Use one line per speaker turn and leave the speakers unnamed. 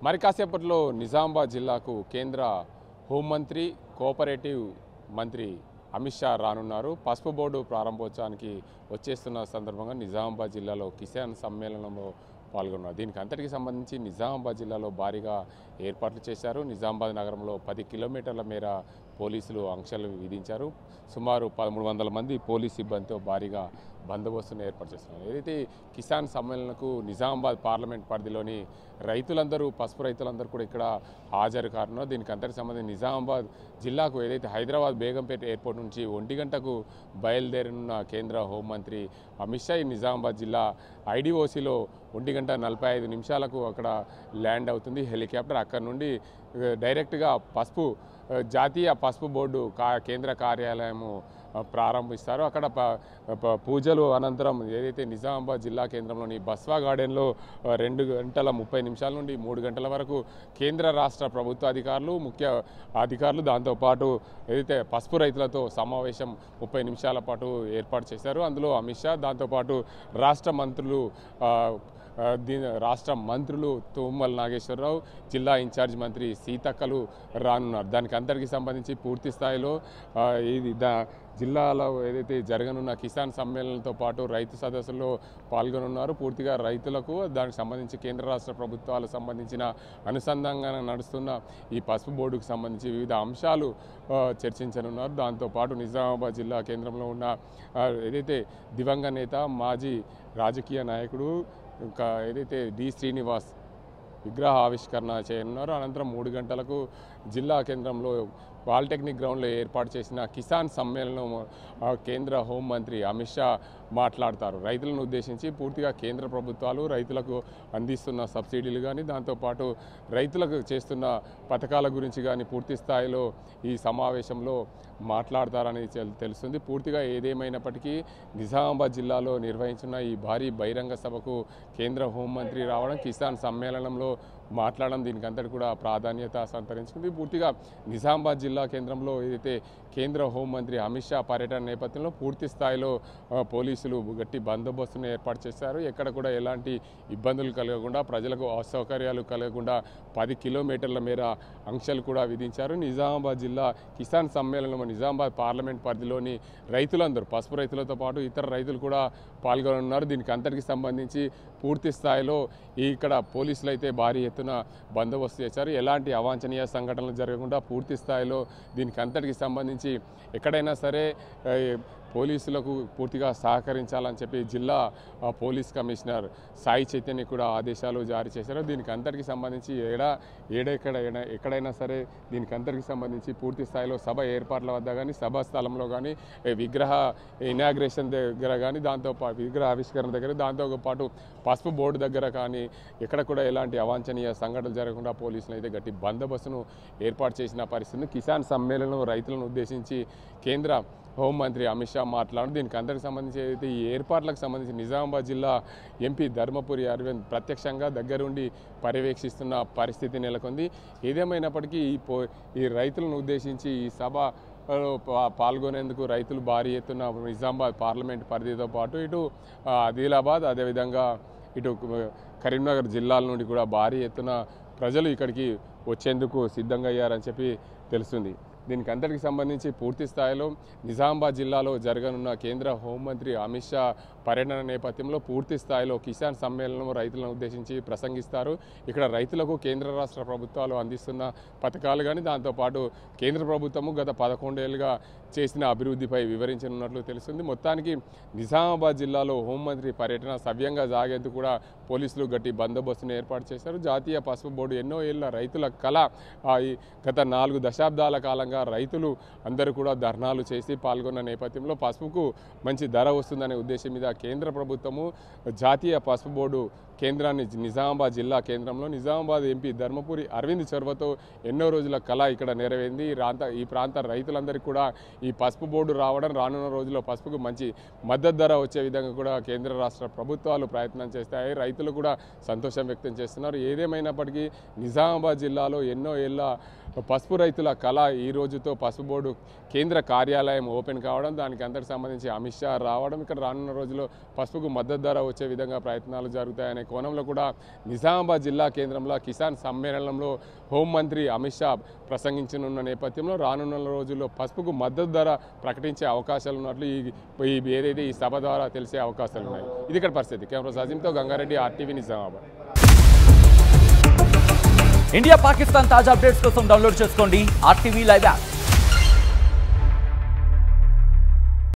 మరి కాసేపట్లో నిజామాబాద్ జిల్లాకు కేంద్ర హోంమంత్రి కోఆపరేటివ్ మంత్రి అమిత్ షా రానున్నారు. పసుపు బోర్డు ప్రారంభోత్సవానికి వచ్చేస్తున్న సందర్భంగా నిజామాబాద్ జిల్లాలో కిసాన్ సమ్మేళనంలో పాల్గొన్నారు. దీనికి అంతటికి సంబంధించి నిజామాబాద్ జిల్లాలో భారీగా ఏర్పాట్లు చేశారు. నిజామాబాద్ నగరంలో 10 కిలోమీటర్ల మేర పోలీసులు ఆంక్షలు విధించారు. సుమారు 1300 మంది పోలీస్ సిబ్బందితో భారీగా బందోబస్తును ఏర్పాటు చేస్తున్నారు. ఏదైతే కిసాన్ సమ్మేళనకు నిజామాబాద్ పార్లమెంట్ పరిధిలోని రైతులందరూ పసుపు రైతులందరూ కూడా ఇక్కడ హాజరు కానున్నారు. దీనికి అంతటికి సంబంధించి నిజామాబాద్ జిల్లాకు ఏదైతే హైదరాబాద్ బేగంపేట ఎయిర్పోర్ట్ నుంచి 1 గంటకు బయలుదేరనున్న కేంద్ర హోంమంత్రి అమిత్ షా నిజామాబాద్ జిల్లా ఐడిఓసిలో 1 గంట 45 నిమిషాలకు అక్కడ ల్యాండ్ అవుతుంది హెలికాప్టర్. అక్కడ నుండి డైరెక్ట్గా జాతీయ పసుపు బోర్డు కేంద్ర కార్యాలయము ప్రారంభిస్తారు. అక్కడ పూజలు అనంతరం ఏదైతే నిజామాబాద్ జిల్లా కేంద్రంలోని బస్వా గార్డెన్లో 2 గంటల 30 నిమిషాల నుండి 3 గంటల వరకు కేంద్ర రాష్ట్ర ప్రభుత్వ అధికారులు ముఖ్య అధికారులు దాంతోపాటు ఏదైతే పసుపు రైతులతో సమావేశం 30 నిమిషాల పాటు ఏర్పాటు చేశారు. అందులో అమిత్ షా దాంతోపాటు రాష్ట్ర మంత్రులు తుమ్మల నాగేశ్వరరావు, జిల్లా ఇన్ఛార్జ్ మంత్రి సీతక్కలు రానున్నారు. దానికి అందరికీ సంబంధించి పూర్తి స్థాయిలో జిల్లాలో ఏదైతే జరగనున్న కిసాన్ సమ్మేళనంతో పాటు రైతు సదస్సుల్లో పాల్గొనున్నారు. పూర్తిగా రైతులకు దానికి సంబంధించి కేంద్ర రాష్ట్ర ప్రభుత్వాలకు సంబంధించిన అనుసంధానంగా నడుస్తున్న ఈ పసుపు బోర్డుకు సంబంధించి వివిధ అంశాలు చర్చించనున్నారు. దాంతోపాటు నిజామాబాద్ జిల్లా కేంద్రంలో ఉన్న ఏదైతే దివంగత నేత మాజీ రాజకీయ నాయకుడు ఇంకా ఏదైతే డి శ్రీనివాస్ విగ్రహ ఆవిష్కరణ చేయనున్నారు. అనంతరం 3 గంటలకు జిల్లా కేంద్రంలో పాలిటెక్నిక్ గ్రౌండ్లో ఏర్పాటు చేసిన కిసాన్ సమ్మేళనం కేంద్ర హోంమంత్రి అమిత్ షా మాట్లాడతారు. రైతులను ఉద్దేశించి పూర్తిగా కేంద్ర ప్రభుత్వాలు రైతులకు అందిస్తున్న సబ్సిడీలు కానీ దాంతోపాటు రైతులకు చేస్తున్న పథకాల గురించి కానీ పూర్తి స్థాయిలో ఈ సమావేశంలో మాట్లాడతారని తెలుస్తుంది. పూర్తిగా ఏదేమైనప్పటికీ నిజామాబాద్ జిల్లాలో నిర్వహించిన ఈ భారీ బహిరంగ సభకు కేంద్ర హోంమంత్రి రావడం, కిసాన్ సమ్మేళనంలో మాట్లాడడం దీనికి అంతటి కూడా ప్రాధాన్యత సంతరించుకుంది. పూర్తిగా నిజామాబాద్ జిల్లా కేంద్రంలో ఏదైతే కేంద్ర హోంమంత్రి అమిత్ షా పర్యటన నేపథ్యంలో పూర్తి స్థాయిలో పోలీసులు గట్టి బందోబస్తును ఏర్పాటు చేశారు. ఎక్కడ కూడా ఎలాంటి ఇబ్బందులు కలగకుండా ప్రజలకు అసౌకర్యాలు కలగకుండా 10 కిలోమీటర్ల మేర ఆంక్షలు కూడా విధించారు. నిజామాబాద్ జిల్లా కిసాన్ సమ్మేళనంలో నిజామాబాద్ పార్లమెంట్ పరిధిలోని రైతులందరూ పసుపు రైతులతో పాటు ఇతర రైతులు కూడా పాల్గొనున్నారు. దీనికి అంతటికి సంబంధించి పూర్తి స్థాయిలో ఇక్కడ పోలీసులు అయితే భారీ ఎత్తున బందోబస్తు చేశారు. ఎలాంటి అవాంఛనీయ సంఘటనలు జరగకుండా పూర్తి స్థాయిలో దీనికి అంతటికి సంబంధించి ఎక్కడైనా సరే పోలీసులకు పూర్తిగా సహకరించాలని చెప్పి జిల్లా పోలీస్ కమిషనర్ సాయి చైతన్య కూడా ఆదేశాలు జారీ చేశారు. దీనికి అంతటికి సంబంధించి ఎక్కడైనా సరే దీనికి అంతటికి సంబంధించి పూర్తి స్థాయిలో సభ ఏర్పాట్ల వద్ద కానీ సభా స్థలంలో కానీ విగ్రహ ఇనాగ్రేషన్ దగ్గర కానీ దాంతోపాటు విగ్రహ ఆవిష్కరణ దగ్గర దాంతోపాటు పసుపు బోర్డు దగ్గర కానీ ఎక్కడ కూడా ఎలాంటి అవాంఛనీయ సంఘటనలు జరగకుండా పోలీసులు అయితే గట్టి బందోబస్తును ఏర్పాటు చేసిన పరిస్థితి. కిసాన్ సమ్మేళనం రైతులను ఉద్దేశించి కేంద్ర హోంమంత్రి అమిత్ షా మాట్లాడారు. దీనికి అందరికి సంబంధించి అయితే ఈ ఏర్పాట్లకు సంబంధించి నిజామాబాద్ జిల్లా ఎంపీ ధర్మపురి అరవింద్ ప్రత్యక్షంగా దగ్గరుండి పర్యవేక్షిస్తున్న పరిస్థితి నెలకొంది. ఏదేమైనప్పటికీ ఈ రైతులను ఉద్దేశించి ఈ సభ పాల్గొనేందుకు రైతులు భారీ ఎత్తున నిజామాబాద్ పార్లమెంట్ పరిధితో పాటు ఇటు ఆదిలాబాద్ అదేవిధంగా ఇటు కరీంనగర్ జిల్లాల నుండి కూడా భారీ ఎత్తున ప్రజలు ఇక్కడికి వచ్చేందుకు సిద్ధంగా అయ్యారని చెప్పి తెలుస్తుంది. దీనికి అందరికి సంబంధించి పూర్తి స్థాయిలో నిజామాబాద్ జిల్లాలో జరగనున్న కేంద్ర హోంమంత్రి అమిత్ షా పర్యటన నేపథ్యంలో పూర్తి స్థాయిలో కిసాన్ సమ్మేళనం రైతులను ఉద్దేశించి ప్రసంగిస్తారు. ఇక్కడ రైతులకు కేంద్ర రాష్ట్ర ప్రభుత్వాలు అందిస్తున్న పథకాలు కానీ దాంతోపాటు కేంద్ర ప్రభుత్వము గత 11 ఏళ్ళుగా చేసిన అభివృద్ధిపై వివరించనున్నట్లు తెలుస్తుంది. మొత్తానికి నిజామాబాద్ జిల్లాలో హోంమంత్రి పర్యటన సవ్యంగా సాగేందుకు కూడా పోలీసులు గట్టి బందోబస్తును ఏర్పాటు చేశారు. జాతీయ పసుపు బోర్డు ఎన్నో ఏళ్ల రైతుల కళ. గత 4 దశాబ్దాల కాలంగా రైతులు అందరూ కూడా ధర్నాలు చేసి పాల్గొన్న నేపథ్యంలో పసుపుకు మంచి ధర వస్తుందనే ఉద్దేశం మీద కేంద్ర ప్రభుత్వము జాతీయ పసుపు బోర్డు కేంద్రాన్ని నిజామాబాద్ జిల్లా కేంద్రంలో నిజామాబాద్ ఎంపీ ధర్మపురి అరవింద్ చొరవతో ఎన్నో రోజుల కళ ఇక్కడ నెరవేరింది. ఈ ప్రాంత రైతులందరికీ కూడా ఈ పసుపు బోర్డు రావడం రానున్న రోజుల్లో పసుపుకు మంచి మద్దతు ధర వచ్చే విధంగా కూడా కేంద్ర రాష్ట్ర ప్రభుత్వాలు ప్రయత్నం చేస్తాయి. రైతులు కూడా సంతోషం వ్యక్తం చేస్తున్నారు. ఏదేమైనప్పటికీ నిజామాబాద్ జిల్లాలో ఎన్నో ఏళ్ళ పసుపు రైతుల కళ ఈరోజు రోజుతో పసుపు బోర్డు కేంద్ర కార్యాలయం ఓపెన్ కావడం, దానికి అంతకు సంబంధించి అమిత్ షా రావడం, ఇక్కడ రానున్న రోజుల్లో పసుపుకు మద్దతు ధర వచ్చే విధంగా ప్రయత్నాలు జరుగుతాయనే కోణంలో కూడా నిజామాబాద్ జిల్లా కేంద్రంలో కిసాన్ సమ్మేళనంలో హోంమంత్రి అమిత్ షా ప్రసంగించనున్న నేపథ్యంలో రానున్న రోజుల్లో పసుపుకు మద్దతు ధర ప్రకటించే అవకాశాలు ఉన్నట్లు ఏదైతే ఈ సభ ద్వారా తెలిసే అవకాశాలు ఉన్నాయి. ఇది ఇక్కడ పరిస్థితి. కెమెరా సజీంతో గంగారెడ్డి, RTV నిజామాబాద్.
ఇండియా పాకిస్తాన్ తాజా అప్డేట్స్ కోసం డౌన్లోడ్ చేసుకోండి RTV లైవ్ యాప్.